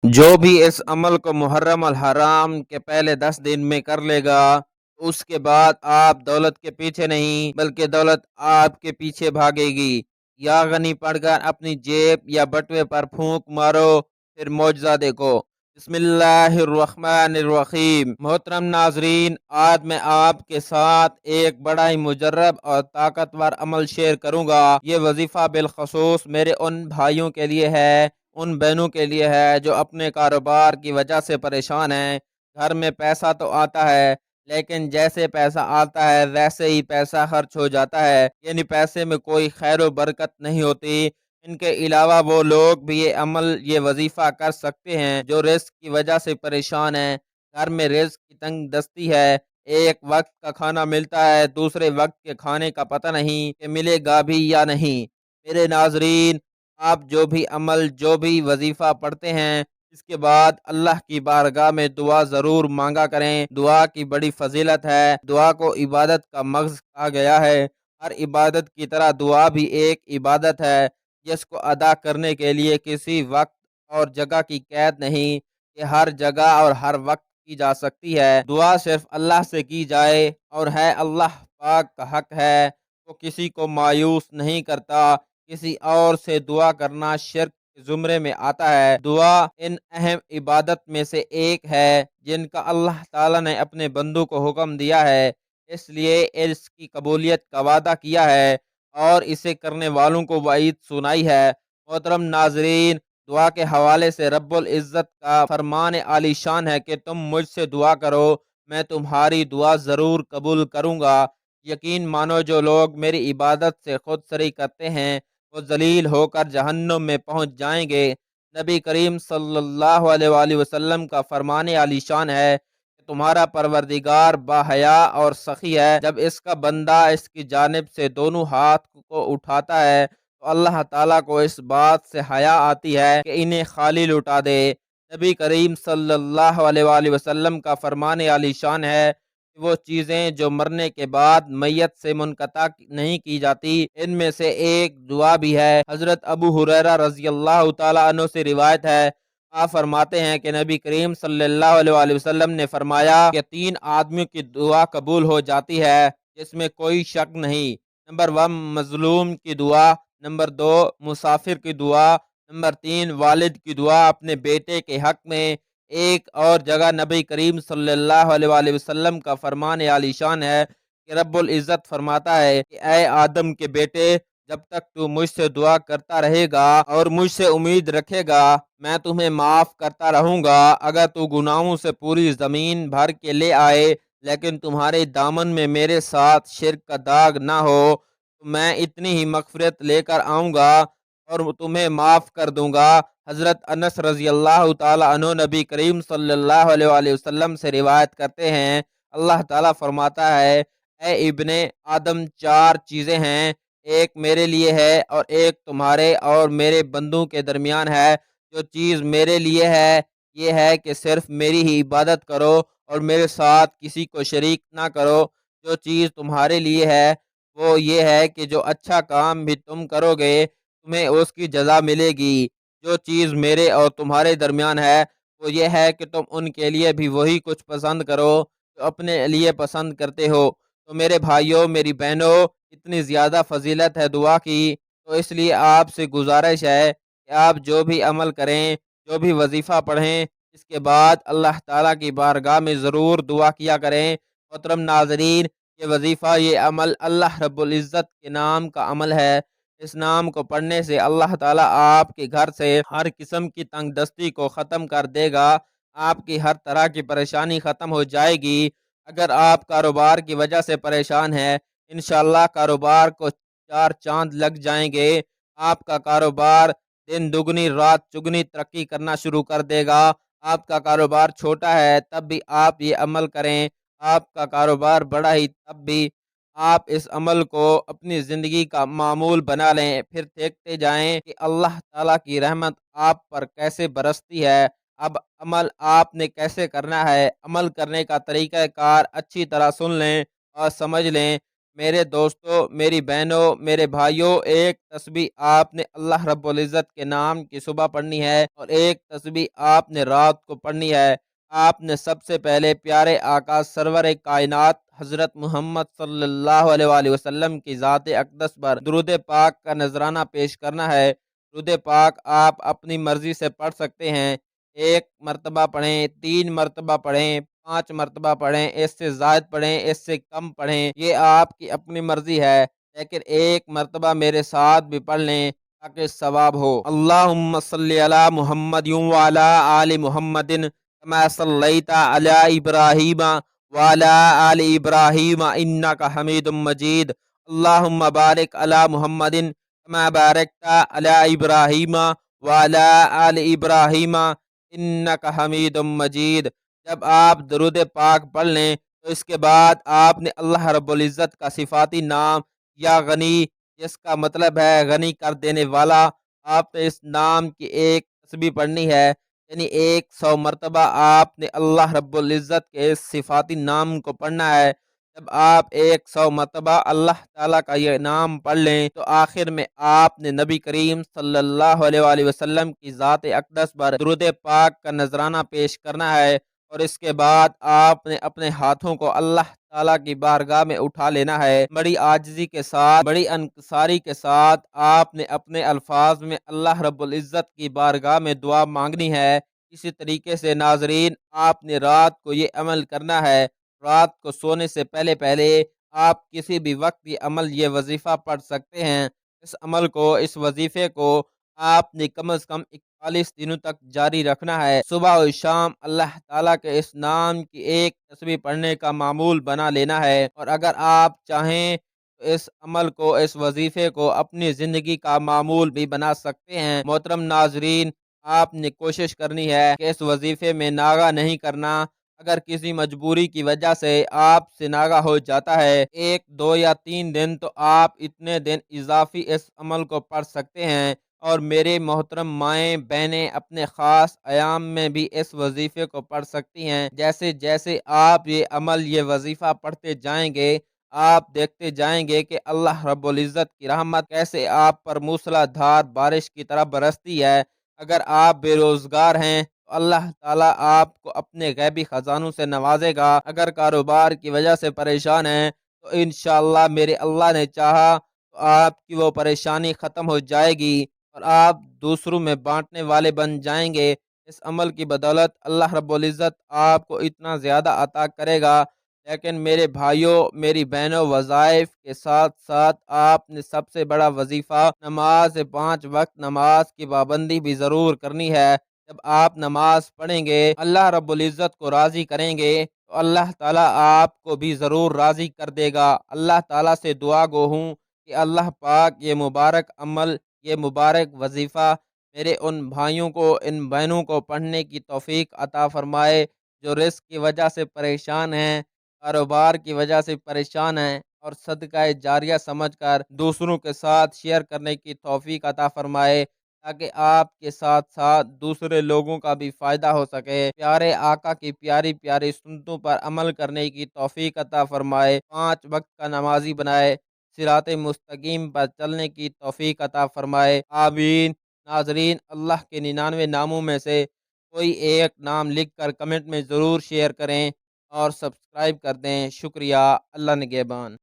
جو بھی اس عمل کو محرم الحرام کے پہلے 10 دن میں کر لے گا، اس کے بعد آپ دولت کے پیچھے نہیں بلکہ دولت آپ کے پیچھے بھاگے گی۔ یا غنی پڑھ کر اپنی جیب یا بٹوے پر پھونک مارو، پھر معجزہ دیکھو۔ بسم اللہ الرحمن الرحیم۔ محترم ناظرین، آج میں آپ کے ساتھ ایک بڑا ہی مجرب اور طاقتور عمل شیئر کروں گا۔ یہ وظیفہ بالخصوص میرے ان بھائیوں کے لیے ہے، ان بہنوں کے لیے ہے جو اپنے کاروبار کی وجہ سے پریشان ہیں۔ گھر میں پیسہ تو آتا ہے، لیکن جیسے پیسہ آتا ہے ویسے ہی پیسہ خرچ ہو جاتا ہے، یعنی پیسے میں کوئی خیر و برکت نہیں ہوتی۔ ان کے علاوہ وہ لوگ بھی یہ عمل، یہ وظیفہ کر سکتے ہیں جو رزق کی وجہ سے پریشان ہیں۔ گھر میں رزق کی تنگ دستی ہے، ایک وقت کا کھانا ملتا ہے، دوسرے وقت کے کھانے کا پتہ نہیں کہ ملے گا بھی یا نہیں۔ میرے ناظرین، آپ جو بھی عمل، جو بھی وظیفہ پڑھتے ہیں، اس کے بعد اللہ کی بارگاہ میں دعا ضرور مانگا کریں۔ دعا کی بڑی فضیلت ہے، دعا کو عبادت کا مغز کہا گیا ہے۔ ہر عبادت کی طرح دعا بھی ایک عبادت ہے، جس کو ادا کرنے کے لیے کسی وقت اور جگہ کی قید نہیں، کہ ہر جگہ اور ہر وقت کی جا سکتی ہے۔ دعا صرف اللہ سے کی جائے اور ہے اللہ پاک کا حق ہے، وہ کسی کو مایوس نہیں کرتا۔ کسی اور سے دعا کرنا شرک کے زمرے میں آتا ہے۔ دعا ان اہم عبادت میں سے ایک ہے جن کا اللہ تعالیٰ نے اپنے بندوں کو حکم دیا ہے، اس لیے اس کی قبولیت کا وعدہ کیا ہے اور اسے کرنے والوں کو وعید سنائی ہے۔ محترم ناظرین، دعا کے حوالے سے رب العزت کا فرمان عالی شان ہے کہ تم مجھ سے دعا کرو، میں تمہاری دعا ضرور قبول کروں گا۔ یقین مانو جو لوگ میری عبادت سے خود سری کرتے ہیں وہ ذلیل ہو کر جہنم میں پہنچ جائیں گے۔ نبی کریم صلی اللہ علیہ وآلہ وسلم کا فرمان عالی شان ہے کہ تمہارا پروردگار باحیا اور سخی ہے۔ جب اس کا بندہ اس کی جانب سے دونوں ہاتھ کو اٹھاتا ہے تو اللہ تعالیٰ کو اس بات سے حیا آتی ہے کہ انہیں خالی لٹا دے۔ نبی کریم صلی اللہ علیہ وآلہ وسلم کا فرمان عالی شان ہے کہ وہ چیزیں جو مرنے کے بعد میت سے منقطع نہیں کی جاتی، ان میں سے ایک دعا بھی ہے۔ حضرت ابو ہریرہ رضی اللہ تعالیٰ عنہ سے روایت ہے، آپ فرماتے ہیں کہ نبی کریم صلی اللہ علیہ وآلہ وسلم نے فرمایا کہ 3 آدمیوں کی دعا قبول ہو جاتی ہے جس میں کوئی شک نہیں۔ نمبر 1 مظلوم کی دعا، نمبر 2 مسافر کی دعا، نمبر 3 والد کی دعا اپنے بیٹے کے حق میں۔ ایک اور جگہ نبی کریم صلی اللہ علیہ وآلہ وسلم کا فرمان عالی شان ہے کہ رب العزت فرماتا ہے کہ اے آدم کے بیٹے، جب تک تو مجھ سے دعا کرتا رہے گا اور مجھ سے امید رکھے گا، میں تمہیں معاف کرتا رہوں گا۔ اگر تو گناہوں سے پوری زمین بھر کے لے آئے لیکن تمہارے دامن میں میرے ساتھ شرک کا داغ نہ ہو تو میں اتنی ہی مغفرت لے کر آؤں گا اور تمہیں معاف کر دوں گا۔ حضرت انس رضی اللہ تعالی عنہ نبی کریم صلی اللہ علیہ وآلہ وسلم سے روایت کرتے ہیں، اللہ تعالیٰ فرماتا ہے اے ابن آدم، 4 چیزیں ہیں، ایک میرے لیے ہے اور ایک تمہارے اور میرے بندوں کے درمیان ہے۔ جو چیز میرے لیے ہے یہ ہے کہ صرف میری ہی عبادت کرو اور میرے ساتھ کسی کو شریک نہ کرو۔ جو چیز تمہارے لیے ہے وہ یہ ہے کہ جو اچھا کام بھی تم کرو گے تمہیں اس کی جزا ملے گی۔ جو چیز میرے اور تمہارے درمیان ہے وہ یہ ہے کہ تم ان کے لیے بھی وہی کچھ پسند کرو جو اپنے لیے پسند کرتے ہو۔ تو میرے بھائیوں، میری بہنوں، اتنی زیادہ فضیلت ہے دعا کی، تو اس لیے آپ سے گزارش ہے کہ آپ جو بھی عمل کریں، جو بھی وظیفہ پڑھیں، اس کے بعد اللہ تعالیٰ کی بارگاہ میں ضرور دعا کیا کریں۔ محترم ناظرین، یہ وظیفہ، یہ عمل اللہ رب العزت کے نام کا عمل ہے۔ اس نام کو پڑھنے سے اللہ تعالیٰ آپ کے گھر سے ہر قسم کی تنگ دستی کو ختم کر دے گا، آپ کی ہر طرح کی پریشانی ختم ہو جائے گی۔ اگر آپ کاروبار کی وجہ سے پریشان ہیں، انشاءاللہ کاروبار کو 4 چاند لگ جائیں گے۔ آپ کا کاروبار دن دگنی رات چگنی ترقی کرنا شروع کر دے گا۔ آپ کا کاروبار چھوٹا ہے تب بھی آپ یہ عمل کریں، آپ کا کاروبار بڑا ہی تب بھی آپ اس عمل کو اپنی زندگی کا معمول بنا لیں، پھر دیکھتے جائیں کہ اللہ تعالیٰ کی رحمت آپ پر کیسے برستی ہے۔ اب عمل آپ نے کیسے کرنا ہے، عمل کرنے کا طریقہ کار اچھی طرح سن لیں اور سمجھ لیں۔ میرے دوستوں، میری بہنوں، میرے بھائیوں، ایک تسبیح آپ نے اللہ رب العزت کے نام کی صبح پڑھنی ہے اور ایک تسبیح آپ نے رات کو پڑھنی ہے۔ آپ نے سب سے پہلے پیارے آقا سرور کائنات حضرت محمد صلی اللہ علیہ وآلہ وسلم کی ذات اقدس پر درود پاک کا نذرانہ پیش کرنا ہے۔ درود پاک آپ اپنی مرضی سے پڑھ سکتے ہیں، 1 مرتبہ پڑھیں، 3 مرتبہ پڑھیں، 5 مرتبہ پڑھیں، اس سے زائد پڑھیں، اس سے کم پڑھیں، یہ آپ کی اپنی مرضی ہے، لیکن 1 مرتبہ میرے ساتھ بھی پڑھ لیں تاکہ ثواب ہو۔ اللہم صلی علی محمد وعلی آل محمد کما صلیت علی ابراہیم وعلی آل ابراہیم انک حمید مجید۔ اللہم بارک علی محمد کما بارکت علی ابراہیم وعلی آل ابراہیم انک حمید مجید۔ جب آپ درود پاک پڑھ لیں تو اس کے بعد آپ نے اللہ رب العزت کا صفاتی نام یا غنی، جس کا مطلب ہے غنی کر دینے والا، آپ نے اس نام کی ایک تسبیح پڑھنی ہے، یعنی 100 مرتبہ آپ نے اللہ رب العزت کے اس صفاتی نام کو پڑھنا ہے۔ جب آپ 100 مرتبہ اللہ تعالیٰ کا یہ نام پڑھ لیں تو آخر میں آپ نے نبی کریم صلی اللہ علیہ وآلہ وسلم کی ذات اقدس پر درود پاک کا نذرانہ پیش کرنا ہے، اور اس کے بعد آپ نے اپنے ہاتھوں کو اللہ تعالیٰ کی بارگاہ میں اٹھا لینا ہے، بڑی عاجزی کے ساتھ، بڑی انکساری کے ساتھ آپ نے اپنے الفاظ میں اللہ رب العزت کی بارگاہ میں دعا مانگنی ہے۔ اسی طریقے سے ناظرین، آپ نے رات کو یہ عمل کرنا ہے، رات کو سونے سے پہلے پہلے آپ کسی بھی وقت یہ عمل، یہ وظیفہ پڑھ سکتے ہیں۔ اس عمل کو، اس وظیفے کو آپ نے کم از کم 41 دنوں تک جاری رکھنا ہے۔ صبح و شام اللہ تعالیٰ کے اس نام کی ایک تسبیح پڑھنے کا معمول بنا لینا ہے، اور اگر آپ چاہیں تو اس عمل کو، اس وظیفے کو اپنی زندگی کا معمول بھی بنا سکتے ہیں۔ محترم ناظرین، آپ نے کوشش کرنی ہے کہ اس وظیفے میں ناغہ نہیں کرنا۔ اگر کسی مجبوری کی وجہ سے آپ سے ناغہ ہو جاتا ہے 1 2 یا 3 دن، تو آپ اتنے دن اضافی اس عمل کو پڑھ سکتے ہیں۔ اور میرے محترم مائیں بہنیں اپنے خاص ایام میں بھی اس وظیفے کو پڑھ سکتی ہیں۔ جیسے جیسے آپ یہ عمل، یہ وظیفہ پڑھتے جائیں گے، آپ دیکھتے جائیں گے کہ اللہ رب العزت کی رحمت کیسے آپ پر موسلا دھار بارش کی طرح برستی ہے۔ اگر آپ بے روزگار ہیں تو اللہ تعالیٰ آپ کو اپنے غیبی خزانوں سے نوازے گا۔ اگر کاروبار کی وجہ سے پریشان ہیں تو انشاءاللہ میرے اللہ نے چاہا تو آپ کی وہ پریشانی ختم ہو جائے گی اور آپ دوسروں میں بانٹنے والے بن جائیں گے۔ اس عمل کی بدولت اللہ رب العزت آپ کو اتنا زیادہ عطا کرے گا۔ لیکن میرے بھائیوں، میری بہنوں، وظائف کے ساتھ ساتھ آپ نے سب سے بڑا وظیفہ نماز، 5 وقت نماز کی پابندی بھی ضرور کرنی ہے۔ جب آپ نماز پڑھیں گے، اللہ رب العزت کو راضی کریں گے تو اللہ تعالیٰ آپ کو بھی ضرور راضی کر دے گا۔ اللہ تعالیٰ سے دعا گو ہوں کہ اللہ پاک یہ مبارک عمل، یہ مبارک وظیفہ میرے ان بھائیوں کو، ان بہنوں کو پڑھنے کی توفیق عطا فرمائے جو رزق کی وجہ سے پریشان ہیں، کاروبار کی وجہ سے پریشان ہیں، اور صدقہ جاریہ سمجھ کر دوسروں کے ساتھ شیئر کرنے کی توفیق عطا فرمائے تاکہ آپ کے ساتھ ساتھ دوسرے لوگوں کا بھی فائدہ ہو سکے۔ پیارے آقا کی پیاری پیاری سنتوں پر عمل کرنے کی توفیق عطا فرمائے، 5 وقت کا نمازی بنائے، صراط مستقیم پر چلنے کی توفیق عطا فرمائے، آمین۔ ناظرین، اللہ کے 99 ناموں میں سے کوئی ایک نام لکھ کر کمنٹ میں ضرور شیئر کریں اور سبسکرائب کر دیں۔ شکریہ۔ اللہ نگہبان۔